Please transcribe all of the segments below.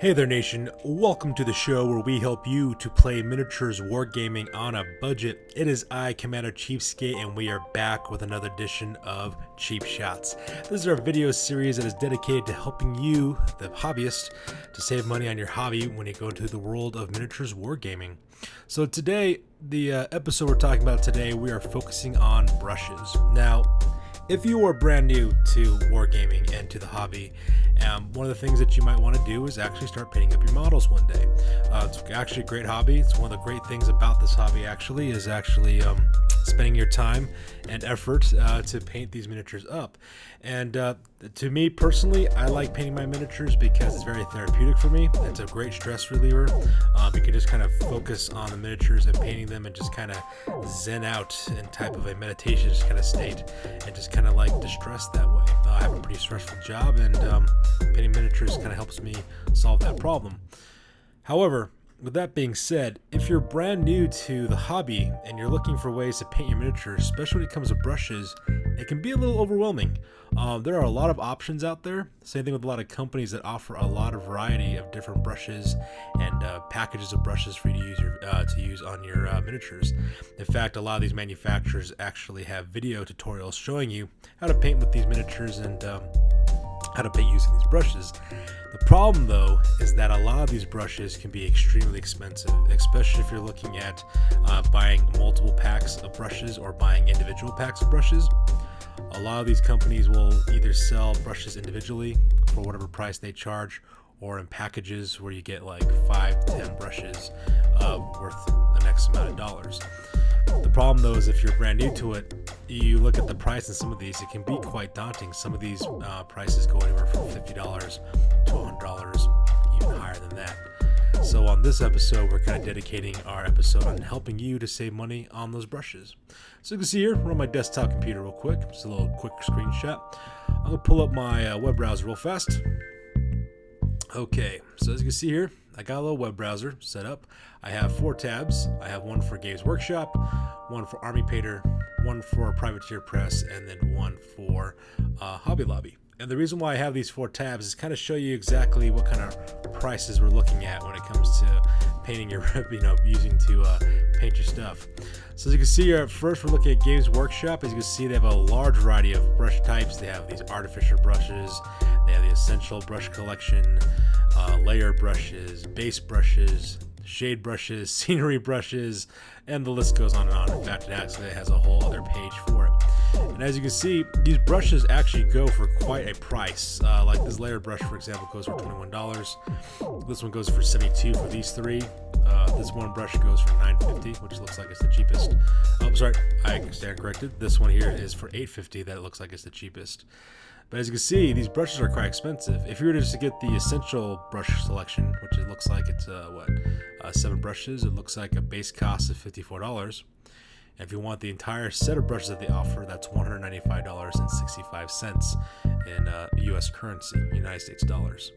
Hey there nation, welcome to the show where we help you to play miniatures wargaming on a budget. It is I, Commander CheapSkate, and we are back with another edition of Cheap Shots. This is our video series that is dedicated to helping you, the hobbyist, to save money on your hobby when you go into the world of miniatures wargaming. So today, the episode we're talking about today, we are focusing on brushes. Now, if you are brand new to wargaming and to the hobby, one of the things that you might want to do is actually start painting up your models one day. It's actually a great hobby. It's one of the great things about this hobby is spending your time and effort to paint these miniatures up. And to me personally, I like painting my miniatures because it's very therapeutic for me. It's a great stress reliever. You can just kind of focus on the miniatures and painting them and just kind of zen out in type of a meditation kind of state and just kind of like distress that way. I have a pretty stressful job, and painting miniatures kind of helps me solve that problem. However, with that being said, if you're brand new to the hobby and you're looking for ways to paint your miniatures, especially when it comes to brushes, it can be a little overwhelming. There are a lot of options out there. Same thing with a lot of companies that offer a lot of variety of different brushes and packages of brushes for you to use on your miniatures. In fact, a lot of these manufacturers actually have video tutorials showing you how to paint with these miniatures and how to paint using these brushes. The problem though is that a lot of these brushes can be extremely expensive, especially if you're looking at buying multiple packs of brushes or buying individual packs of brushes. A lot of these companies will either sell brushes individually for whatever price they charge, or in packages where you get like 5 to 10 brushes worth an X amount of dollars. The problem though is if you're brand new to it, you look at the price in some of these, it can be quite daunting. Some of these prices go anywhere from $50 to $100, even higher than that. So on this episode, we're kind of dedicating our episode on helping you to save money on those brushes. So you can see here, we're on my desktop computer real quick, just a little quick screenshot. I'm gonna pull up my web browser real fast. Okay, so as you can see here, I got a little web browser set up. I have 4 tabs. I have one for Gamesworkshop, one for Army Painter, one for Privateer Press, and then one for Hobby Lobby. And the reason why I have these 4 tabs is kind of show you exactly what kind of prices we're looking at when it comes to painting your, using to paint your stuff. So as you can see here, first we're looking at Gamesworkshop. As you can see, they have a large variety of brush types. They have these artificial brushes. They have the essential brush collection, layer brushes, base brushes, shade brushes, scenery brushes, and the list goes on and on. In fact, it actually has a whole other page for it. And as you can see, these brushes actually go for quite a price. Like this layer brush, for example, goes for $21. This one goes for $72 for these 3. This one brush goes for $9.50, which looks like it's the cheapest. Oh, sorry, I stand corrected. This one here is for $8.50. That looks like it's the cheapest. But as you can see, these brushes are quite expensive. If you were just to get the essential brush selection, which it looks like it's 7 brushes, it looks like a base cost of $54. And if you want the entire set of brushes that they offer, that's $195.65 in U.S. currency, United States dollars.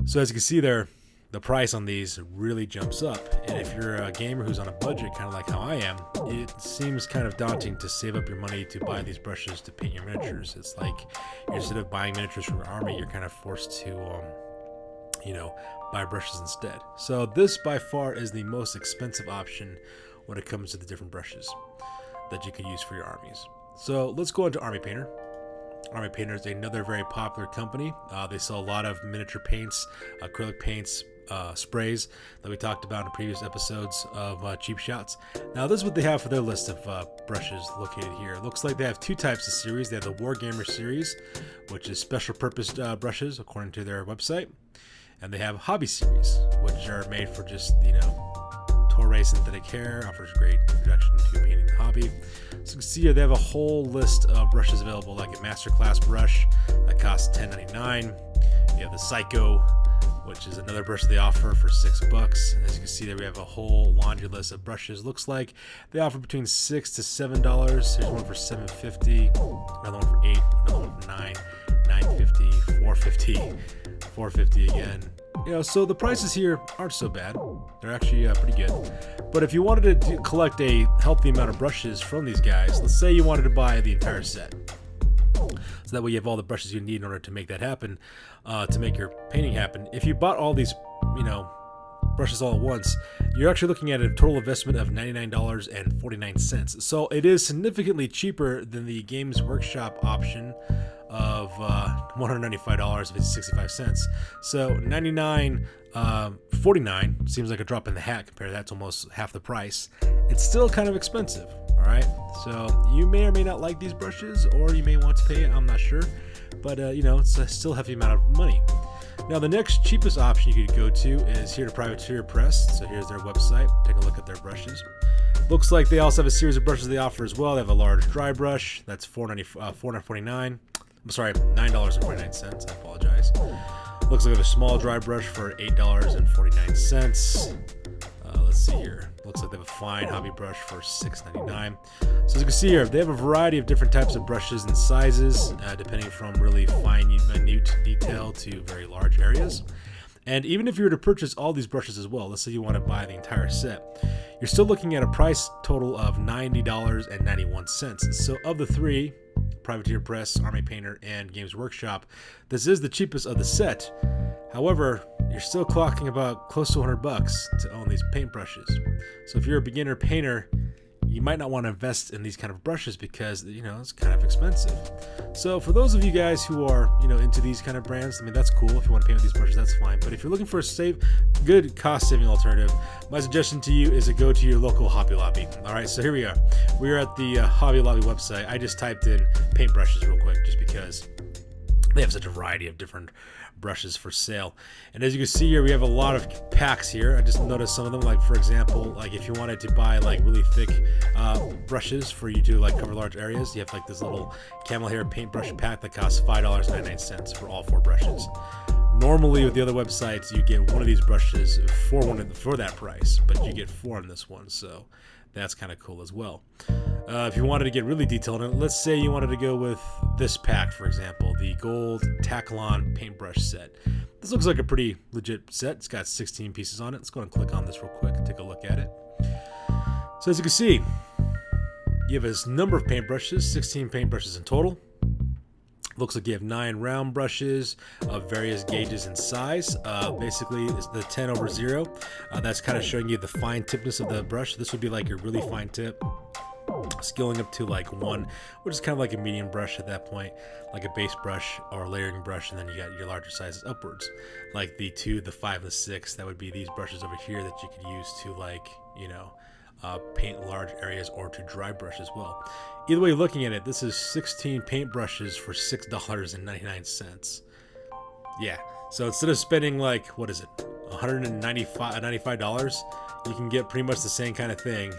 So as you can see there, the price on these really jumps up. And if you're a gamer who's on a budget, kind of like how I am, it seems kind of daunting to save up your money to buy these brushes to paint your miniatures. It's like instead of buying miniatures from your army, you're kind of forced to, buy brushes instead. So this by far is the most expensive option when it comes to the different brushes that you can use for your armies. So let's go into Army Painter. Army Painter is another very popular company. They sell a lot of miniature paints, acrylic paints, sprays that we talked about in previous episodes of Cheap Shots. Now this is what they have for their list of brushes located here. It looks like they have 2 types of series. They have the Wargamer series, which is special purpose brushes according to their website. And they have Hobby series, which are made for just, Toray synthetic hair, offers great introduction to painting the hobby. So you can see here they have a whole list of brushes available, like a masterclass brush that costs $10.99. You have the Psycho, which is another brush they offer for $6. And as you can see there, we have a whole laundry list of brushes. Looks like they offer between $6 to $7. Here's one for $7.50, another one for $8, another one for $9, $9.50, $4.50, $4.50 again. So the prices here aren't so bad. They're actually pretty good. But if you wanted to collect a healthy amount of brushes from these guys, let's say you wanted to buy the entire set. So that way you have all the brushes you need in order to make that happen, to make your painting happen. If you bought all these, brushes all at once, you're actually looking at a total investment of $99.49. So it is significantly cheaper than the Games Workshop option of $195.65. So $99.49 seems like a drop in the hat compared to that. It's almost half the price. It's still kind of expensive. All right, so you may or may not like these brushes, or you may want to pay it. I'm not sure, but it's still a hefty amount of money. Now, the next cheapest option you could go to is here to Privateer Press. So here's their website. Take a look at their brushes. Looks like they also have a series of brushes they offer as well. They have a large dry brush. That's $4.49. I'm sorry, $9.49. I apologize. Looks like a small dry brush for $8.49. Let's see here. Looks like they have a fine hobby brush for $6.99. So as you can see here, they have a variety of different types of brushes and sizes, depending from really fine, minute detail to very large areas. And even if you were to purchase all these brushes as well, let's say you want to buy the entire set, you're still looking at a price total of $90.91. So of the three, Privateer Press, Army Painter, and Games Workshop, this is the cheapest of the set. However, you're still clocking about close to $100 to own these paintbrushes. So if you're a beginner painter, you might not want to invest in these kind of brushes because it's kind of expensive. So for those of you guys who are into these kind of brands, I mean, that's cool. If you want to paint with these brushes, that's fine. But if you're looking for a good cost-saving alternative, my suggestion to you is to go to your local Hobby Lobby. All right, so here we are. We are at the Hobby Lobby website. I just typed in paintbrushes real quick just because they have such a variety of different brushes for sale. And as you can see here, we have a lot of packs here. I just noticed some of them, like for example, like if you wanted to buy like really thick brushes for you to like cover large areas, you have like this little camel hair paintbrush pack that costs $5.99 for all 4 brushes. Normally with the other websites, you get one of these brushes for that price, but you get 4 on this one, so that's kind of cool as well. If you wanted to get really detailed, let's say you wanted to go with this pack, for example, the gold Taklon paintbrush set. This looks like a pretty legit set. It's got 16 pieces on it. Let's go and click on this real quick and take a look at it. So as you can see, you have a number of paintbrushes, 16 paintbrushes in total. Looks like you have 9 round brushes of various gauges and size. Basically, it's the 10/0. That's kind of showing you the fine tipness of the brush. This would be like your really fine tip, scaling up to like 1, which is kind of like a medium brush at that point, like a base brush or layering brush, and then you got your larger sizes upwards, like the 2, the 5, and the 6. That would be these brushes over here that you could use to like paint large areas or to dry brush as well. Either way you're looking at it, this is 16 paint brushes for $6.99. Yeah, so instead of spending like, what is it, $195, you can get pretty much the same kind of thing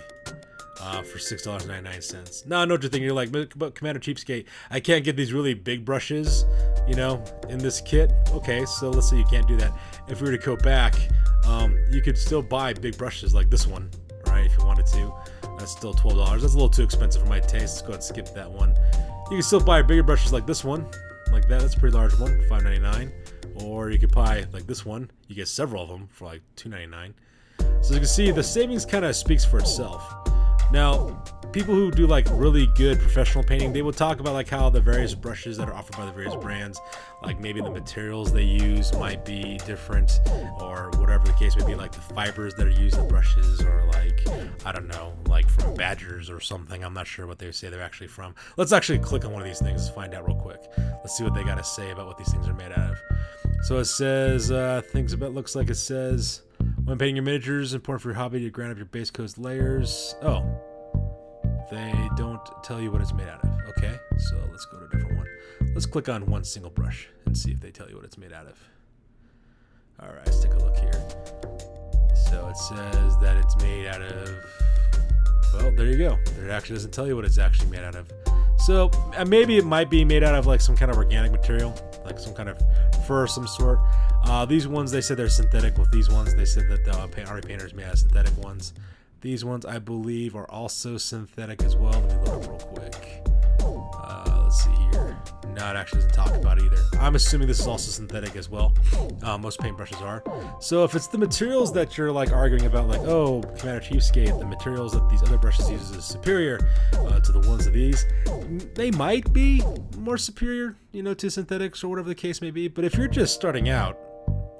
for $6.99. Now I know what you're thinking. You're like, but Commander Cheapskate, I can't get these really big brushes, in this kit. Okay, so let's say you can't do that. If we were to go back, you could still buy big brushes like this one, right? If you wanted to. That's still $12. That's a little too expensive for my taste. Let's go ahead and skip that one. You can still buy bigger brushes like this one, like that. That's a pretty large one, $5.99. Or you could buy like this one. You get several of them for like $2.99. So as you can see, the savings kind of speaks for itself. Now, people who do like really good professional painting, they will talk about like how the various brushes that are offered by the various brands, like maybe the materials they use might be different, or whatever the case may be, like the fibers that are used in the brushes, or like, I don't know, like from badgers or something. I'm not sure what they say they're actually from. Let's actually click on one of these things to find out real quick. Let's see what they got to say about what these things are made out of. So it says, looks like it says, when painting your miniatures, it's important for your hobby to grind up your base coat layers. Oh, they don't tell you what it's made out of. Okay, so let's go to a different one. Let's click on one single brush and see if they tell you what it's made out of. All right, let's take a look here. So it says that it's made out of, well, there you go. It actually doesn't tell you what it's actually made out of. So maybe it might be made out of like some kind of organic material, like some kind of fur of some sort. These ones, they said they're synthetic. With these ones, they said that the Army Painter's made out of synthetic ones. These ones, I believe, are also synthetic as well. Let me look up real quick. Let's let's see here. No, it actually doesn't talk about it either. I'm assuming this is also synthetic as well. Most paintbrushes are. So if it's the materials that you're like arguing about, like, oh, Commander CheapSkate, the materials that these other brushes use is superior to the ones of these, they might be more superior, you know, to synthetics or whatever the case may be. But if you're just starting out,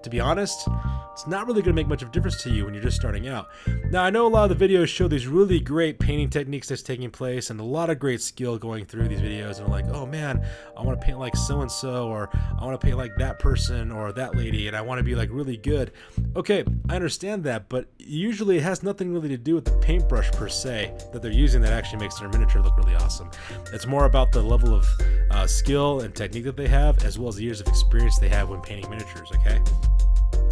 to be honest, it's not really going to make much of a difference to you when you're just starting out. Now, I know a lot of the videos show these really great painting techniques that's taking place and a lot of great skill going through these videos, and like, oh man, I want to paint like so-and-so, or I want to paint like that person or that lady, and I want to be like really good. Okay, I understand that, but usually it has nothing really to do with the paintbrush per se that they're using that actually makes their miniature look really awesome. It's more about the level of skill and technique that they have, as well as the years of experience they have when painting miniatures, okay?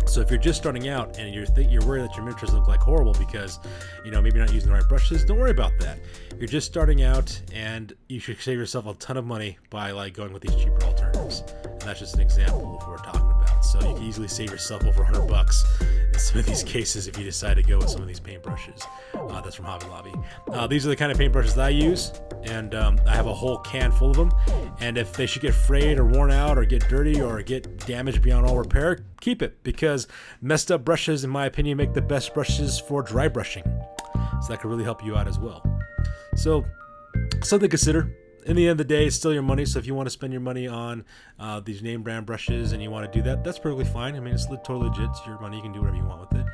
So if you're just starting out and you're worried that your miniatures look like horrible because, you know, maybe you're not using the right brushes, don't worry about that. You're just starting out, and you should save yourself a ton of money by like going with these cheaper alternatives. And that's just an example of what we're talking about. So you can easily save yourself over $100 in some of these cases if you decide to go with some of these paintbrushes. That's from Hobby Lobby. These are the kind of paintbrushes that I use, and I have a whole can full of them. And if they should get frayed or worn out or get dirty or get damaged beyond all repair, keep it, because messed up brushes, in my opinion, make the best brushes for dry brushing. So that could really help you out as well. So something to consider. In the end of the day, it's still your money. So if you want to spend your money on these name brand brushes and you want to do that, that's perfectly fine. I mean, it's totally legit. It's your money. You can do whatever you want with it.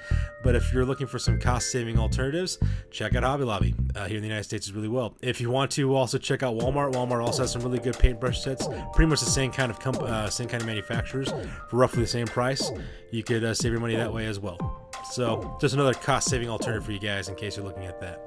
But if you're looking for some cost-saving alternatives, check out Hobby Lobby here in the United States as really well. If you want to also check out Walmart. Walmart also has some really good paintbrush sets. Pretty much the same kind of manufacturers for roughly the same price. You could save your money that way as well. So just another cost-saving alternative for you guys in case you're looking at that.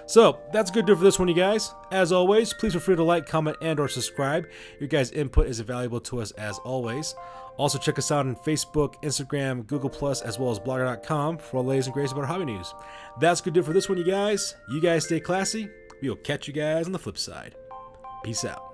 So that's good to do for this one, you guys. As always, please feel free to like, comment, and or subscribe. Your guys' input is valuable to us as always. Also check us out on Facebook, Instagram, Google+, as well as blogger.com for all the latest and greatest about our hobby news. That's good to do for this one, you guys. You guys stay classy. We will catch you guys on the flip side. Peace out.